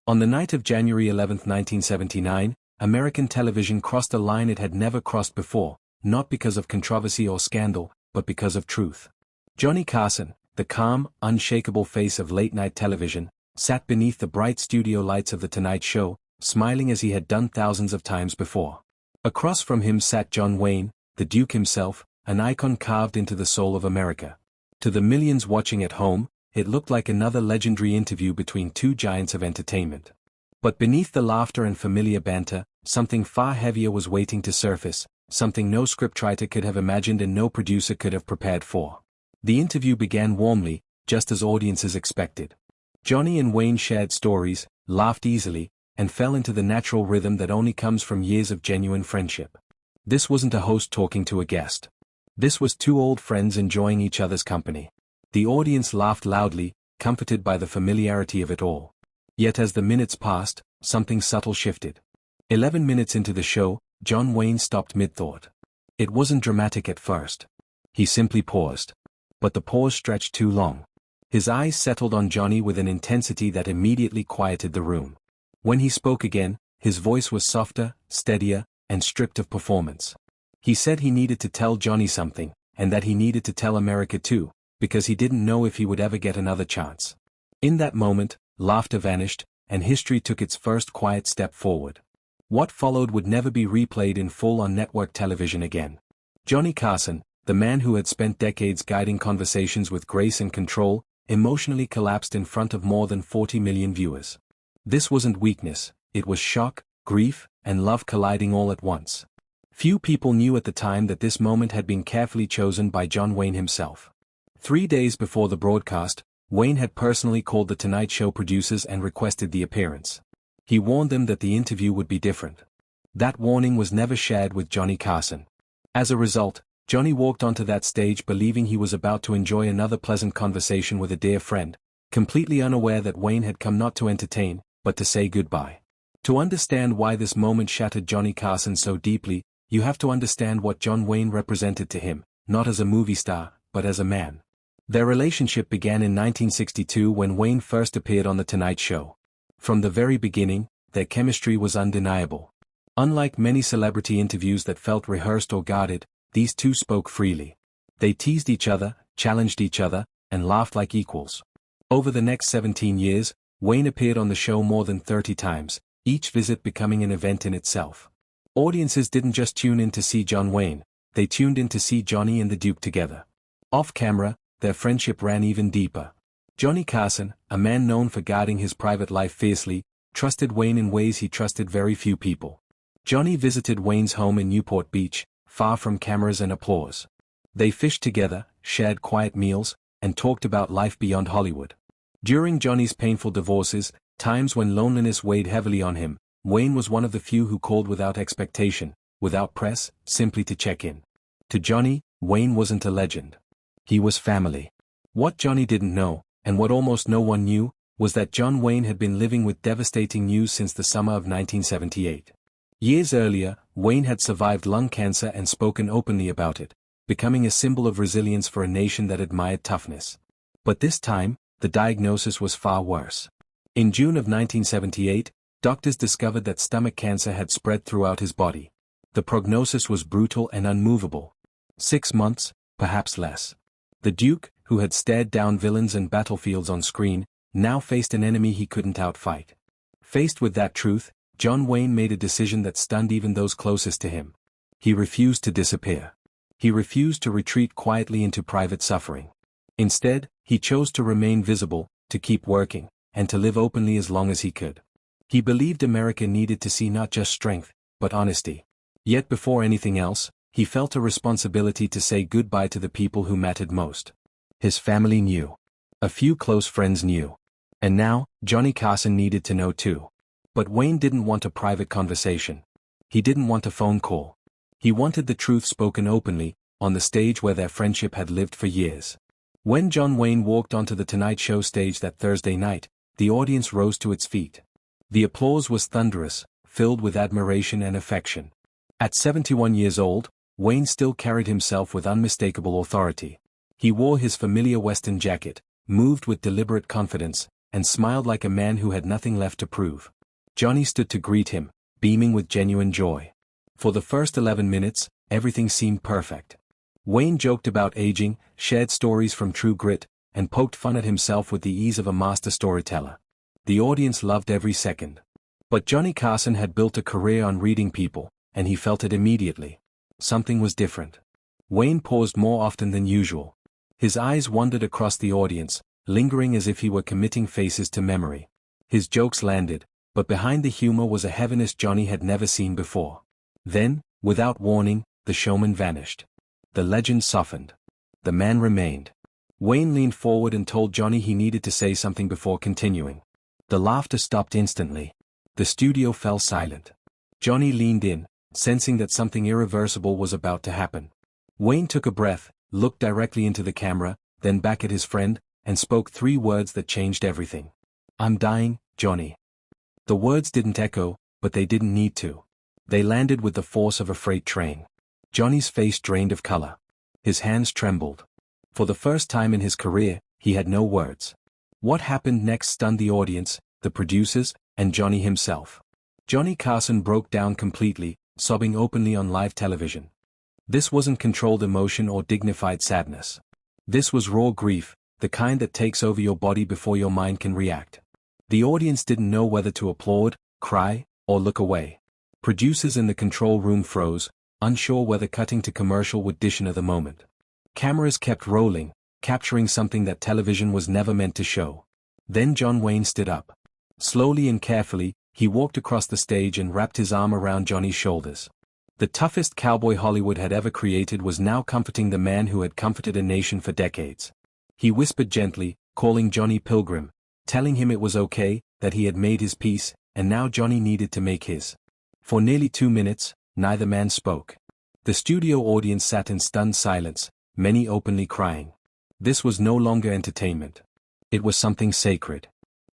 On the night of January 11, 1979, American television crossed a line it had never crossed before, not because of controversy or scandal, but because of truth. Johnny Carson, the calm, unshakable face of late-night television, sat beneath the bright studio lights of The Tonight Show, smiling as he had done thousands of times before. Across from him sat John Wayne, the Duke himself, an icon carved into the soul of America. To the millions watching at home, it looked like another legendary interview between two giants of entertainment. But beneath the laughter and familiar banter, something far heavier was waiting to surface, something no scriptwriter could have imagined and no producer could have prepared for. The interview began warmly, just as audiences expected. Johnny and Wayne shared stories, laughed easily, and fell into the natural rhythm that only comes from years of genuine friendship. This wasn't a host talking to a guest. This was two old friends enjoying each other's company. The audience laughed loudly, comforted by the familiarity of it all. Yet as the minutes passed, something subtle shifted. 11 minutes into the show, John Wayne stopped mid-thought. It wasn't dramatic at first. He simply paused. But the pause stretched too long. His eyes settled on Johnny with an intensity that immediately quieted the room. When he spoke again, his voice was softer, steadier, and stripped of performance. He said he needed to tell Johnny something, and that he needed to tell America too, because he didn't know if he would ever get another chance. In that moment, laughter vanished, and history took its first quiet step forward. What followed would never be replayed in full on network television again. Johnny Carson, the man who had spent decades guiding conversations with grace and control, emotionally collapsed in front of more than 40 million viewers. This wasn't weakness, it was shock, grief, and love colliding all at once. Few people knew at the time that this moment had been carefully chosen by John Wayne himself. 3 days before the broadcast, Wayne had personally called the Tonight Show producers and requested the appearance. He warned them that the interview would be different. That warning was never shared with Johnny Carson. As a result, Johnny walked onto that stage believing he was about to enjoy another pleasant conversation with a dear friend, completely unaware that Wayne had come not to entertain, but to say goodbye. To understand why this moment shattered Johnny Carson so deeply, you have to understand what John Wayne represented to him, not as a movie star, but as a man. Their relationship began in 1962 when Wayne first appeared on The Tonight Show. From the very beginning, their chemistry was undeniable. Unlike many celebrity interviews that felt rehearsed or guarded, these two spoke freely. They teased each other, challenged each other, and laughed like equals. Over the next 17 years, Wayne appeared on the show more than 30 times, each visit becoming an event in itself. Audiences didn't just tune in to see John Wayne, they tuned in to see Johnny and the Duke together. Off camera, their friendship ran even deeper. Johnny Carson, a man known for guarding his private life fiercely, trusted Wayne in ways he trusted very few people. Johnny visited Wayne's home in Newport Beach, far from cameras and applause. They fished together, shared quiet meals, and talked about life beyond Hollywood. During Johnny's painful divorces, times when loneliness weighed heavily on him, Wayne was one of the few who called without expectation, without press, simply to check in. To Johnny, Wayne wasn't a legend. He was family. What Johnny didn't know, and what almost no one knew, was that John Wayne had been living with devastating news since the summer of 1978. Years earlier, Wayne had survived lung cancer and spoken openly about it, becoming a symbol of resilience for a nation that admired toughness. But this time, the diagnosis was far worse. In June of 1978, doctors discovered that stomach cancer had spread throughout his body. The prognosis was brutal and unmovable. 6 months, perhaps less. The Duke, who had stared down villains and battlefields on screen, now faced an enemy he couldn't outfight. Faced with that truth, John Wayne made a decision that stunned even those closest to him. He refused to disappear. He refused to retreat quietly into private suffering. Instead, he chose to remain visible, to keep working, and to live openly as long as he could. He believed America needed to see not just strength, but honesty. Yet before anything else, he felt a responsibility to say goodbye to the people who mattered most. His family knew. A few close friends knew. And now, Johnny Carson needed to know too. But Wayne didn't want a private conversation. He didn't want a phone call. He wanted the truth spoken openly, on the stage where their friendship had lived for years. When John Wayne walked onto the Tonight Show stage that Thursday night, the audience rose to its feet. The applause was thunderous, filled with admiration and affection. At 71 years old, Wayne still carried himself with unmistakable authority. He wore his familiar Western jacket, moved with deliberate confidence, and smiled like a man who had nothing left to prove. Johnny stood to greet him, beaming with genuine joy. For the first 11 minutes, everything seemed perfect. Wayne joked about aging, shared stories from True Grit, and poked fun at himself with the ease of a master storyteller. The audience loved every second. But Johnny Carson had built a career on reading people, and he felt it immediately. Something was different. Wayne paused more often than usual. His eyes wandered across the audience, lingering as if he were committing faces to memory. His jokes landed, but behind the humor was a heaviness Johnny had never seen before. Then, without warning, the showman vanished. The legend softened. The man remained. Wayne leaned forward and told Johnny he needed to say something before continuing. The laughter stopped instantly. The studio fell silent. Johnny leaned in, sensing that something irreversible was about to happen. Wayne took a breath, looked directly into the camera, then back at his friend, and spoke 3 words that changed everything. "I'm dying, Johnny." The words didn't echo, but they didn't need to. They landed with the force of a freight train. Johnny's face drained of color. His hands trembled. For the first time in his career, he had no words. What happened next stunned the audience, the producers, and Johnny himself. Johnny Carson broke down completely, sobbing openly on live television. This wasn't controlled emotion or dignified sadness. This was raw grief, the kind that takes over your body before your mind can react. The audience didn't know whether to applaud, cry, or look away. Producers in the control room froze, unsure whether cutting to commercial would dishonor the moment. Cameras kept rolling, capturing something that television was never meant to show. Then John Wayne stood up. Slowly and carefully, he walked across the stage and wrapped his arm around Johnny's shoulders. The toughest cowboy Hollywood had ever created was now comforting the man who had comforted a nation for decades. He whispered gently, calling Johnny Pilgrim, telling him it was okay, that he had made his peace, and now Johnny needed to make his. For nearly 2 minutes, neither man spoke. The studio audience sat in stunned silence, many openly crying. This was no longer entertainment. It was something sacred.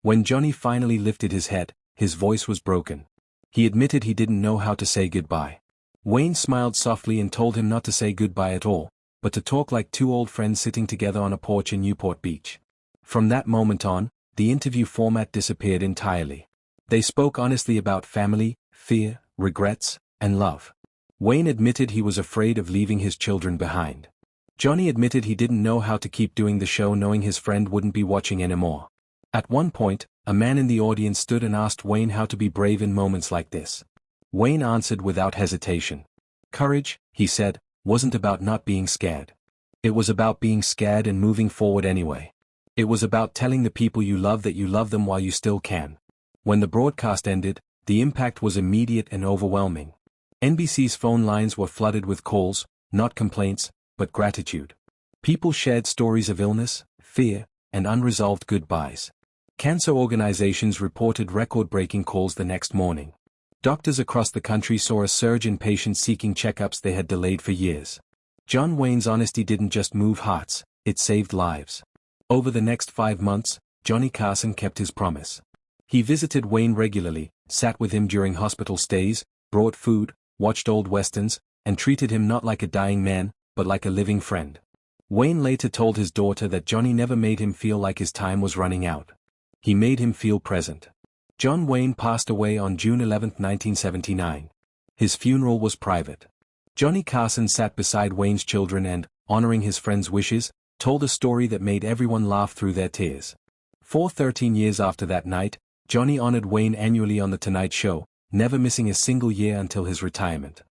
When Johnny finally lifted his head, his voice was broken. He admitted he didn't know how to say goodbye. Wayne smiled softly and told him not to say goodbye at all, but to talk like 2 old friends sitting together on a porch in Newport Beach. From that moment on, the interview format disappeared entirely. They spoke honestly about family, fear, regrets, and love. Wayne admitted he was afraid of leaving his children behind. Johnny admitted he didn't know how to keep doing the show knowing his friend wouldn't be watching anymore. At one point, a man in the audience stood and asked Wayne how to be brave in moments like this. Wayne answered without hesitation. Courage, he said, wasn't about not being scared. It was about being scared and moving forward anyway. It was about telling the people you love that you love them while you still can. When the broadcast ended, the impact was immediate and overwhelming. NBC's phone lines were flooded with calls, not complaints, but gratitude. People shared stories of illness, fear, and unresolved goodbyes. Cancer organizations reported record-breaking calls the next morning. Doctors across the country saw a surge in patients seeking checkups they had delayed for years. John Wayne's honesty didn't just move hearts, it saved lives. Over the next 5 months, Johnny Carson kept his promise. He visited Wayne regularly, sat with him during hospital stays, brought food, watched old westerns, and treated him not like a dying man, but like a living friend. Wayne later told his daughter that Johnny never made him feel like his time was running out. He made him feel present. John Wayne passed away on June 11, 1979. His funeral was private. Johnny Carson sat beside Wayne's children and, honoring his friend's wishes, told a story that made everyone laugh through their tears. For 13 years after that night, Johnny honored Wayne annually on The Tonight Show, never missing a single year until his retirement.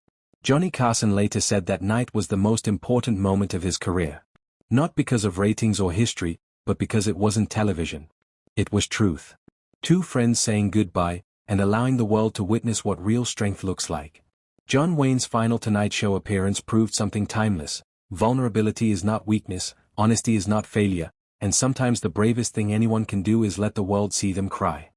Johnny Carson later said that night was the most important moment of his career. Not because of ratings or history, but because it wasn't television. It was truth. 2 friends saying goodbye, and allowing the world to witness what real strength looks like. John Wayne's final Tonight Show appearance proved something timeless. Vulnerability is not weakness, honesty is not failure, and sometimes the bravest thing anyone can do is let the world see them cry.